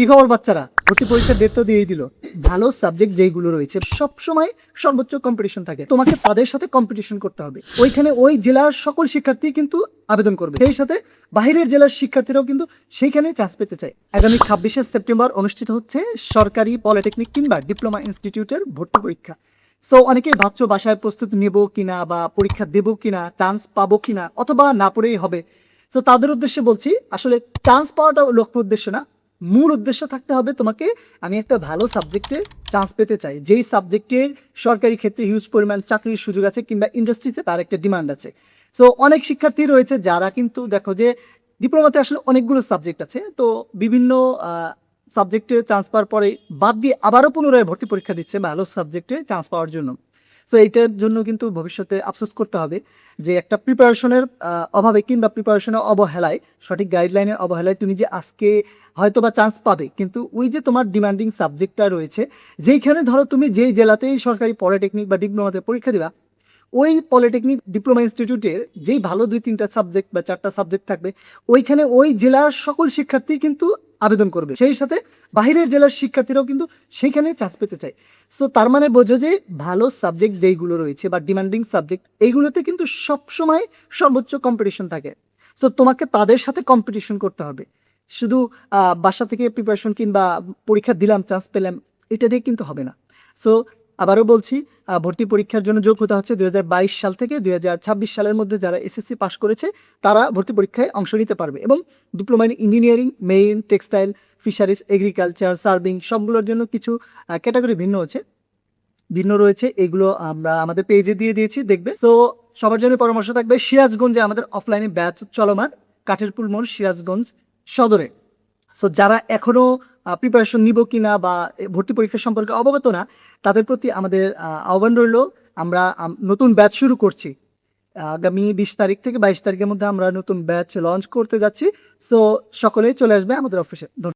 কি খবর বাচ্চারা? ভর্তি পরীক্ষার ডেট তো দিয়েই দিল। ভালো সাবজেক্ট যেইগুলো রয়েছে সবসময় সর্বোচ্চ কম্পিটিশন থাকে। তোমাকে তাদের সাথে কম্পিটিশন করতে হবে। ওইখানে ওই জেলার সকল শিক্ষার্থী কিন্তু আবেদন করবে। সেই সাথে বাহিরের জেলার শিক্ষার্থীরাও কিন্তু সেইখানে চান্স পেতে চায়। আগামী 26শে সেপ্টেম্বর অনুষ্ঠিত হচ্ছে সরকারি পলিটেকনিক কিংবা ডিপ্লোমা ইনস্টিটিউটের ভর্তি পরীক্ষা। সো অনেকেই ভাবছো বাসায় প্রস্তুতি নেব কিনা বা পরীক্ষা দেব কিনা, চান্স পাবো কিনা, অথবা না পড়েই হবে। সো তাদের উদ্দেশ্যে বলছি, আসলে চান্স পাওয়াটা লক্ষ্য উদ্দেশ্য না, মূল উদ্দেশ্য থাকতে হবে তোমাকে আমি একটা ভালো সাবজেক্টে চান্স পেতে চাই, যেই সাবজেক্টের সরকারি ক্ষেত্রে হিউজ পরিমাণ চাকরির সুযোগ আছে কিংবা ইন্ডাস্ট্রিতে তার একটা ডিমান্ড আছে। সো অনেক শিক্ষার্থী রয়েছে যারা কিন্তু দেখো যে ডিপ্লোমাতে আসলে অনেকগুলো সাবজেক্ট আছে, তো বিভিন্ন সাবজেক্টে চান্স পাওয়ার পরে বাদ দিয়ে আবারও পুনরায় ভর্তি পরীক্ষা দিচ্ছে ভালো সাবজেক্টে চান্স পাওয়ার জন্য। সো এইটার জন্য কিন্তু ভবিষ্যতে আফসোস করতে হবে যে একটা প্রিপারেশনের অভাবে কিংবা প্রিপারেশনের অবহেলায়, সঠিক গাইডলাইনের অবহেলায় তুমি যে আজকে হয়তো বা চান্স পাবে, কিন্তু ওই যে তোমার ডিমান্ডিং সাবজেক্টটা রয়েছে, যেইখানে ধরো তুমি যেই জেলাতেই সরকারি পলিটেকনিক বা ডিপ্লোমাতে পরীক্ষা দিবা, ওই পলিটেকনিক ডিপ্লোমা ইনস্টিটিউটের যেই ভালো 2-3টা সাবজেক্ট বা 4টা সাবজেক্ট থাকবে, ওইখানে ওই জেলার সকল শিক্ষার্থী কিন্তু আবেদন করবে। সেই সাথে বাহিরের জেলার শিক্ষার্থীরাও কিন্তু সেইখানে চান্স পেতে চায়। সো তার মানে বোঝো যে ভালো সাবজেক্ট যেইগুলো রয়েছে বা ডিমান্ডিং সাবজেক্ট, এইগুলোতে কিন্তু সবসময় সর্বোচ্চ কম্পিটিশন থাকে। সো তোমাকে তাদের সাথে কম্পিটিশন করতে হবে। শুধু বাসা থেকে প্রিপারেশন কিংবা পরীক্ষা দিলাম চান্স পেলাম, এটা দিয়ে কিন্তু হবে না। সো আবারও বলছি, ভর্তি পরীক্ষার জন্য যোগ্যতা হচ্ছে 2022 সাল থেকে 2026 সালের মধ্যে যারা এসএসসি পাস করেছে তারা ভর্তি পরীক্ষায় অংশ নিতে পারবে। এবং diploma in engineering, main, textile, fisheries, agriculture, serving সবগুলোর জন্য কিছু ক্যাটাগরি ভিন্ন রয়েছে। এগুলো আমরা আমাদের পেজে দিয়ে দিয়েছি, দেখবে। সো সবার জন্য পরামর্শ থাকবে, সিরাজগঞ্জে আমাদের অফলাইনে ব্যাচ চলমান, কাঠেরপুল মোড়, সিরাজগঞ্জ সদরে। সো যারা এখনও প্রিপারেশন নিব কিনা বা ভর্তি পরীক্ষা সম্পর্কে অবগত না, তাদের প্রতি আমাদের আহ্বান রইল, আমরা নতুন ব্যাচ শুরু করছি। আগামী 20 তারিখ থেকে 22 তারিখের মধ্যে আমরা নতুন ব্যাচ লঞ্চ করতে যাচ্ছি। সো সকলেই চলে আসবে আমাদের অফিসে।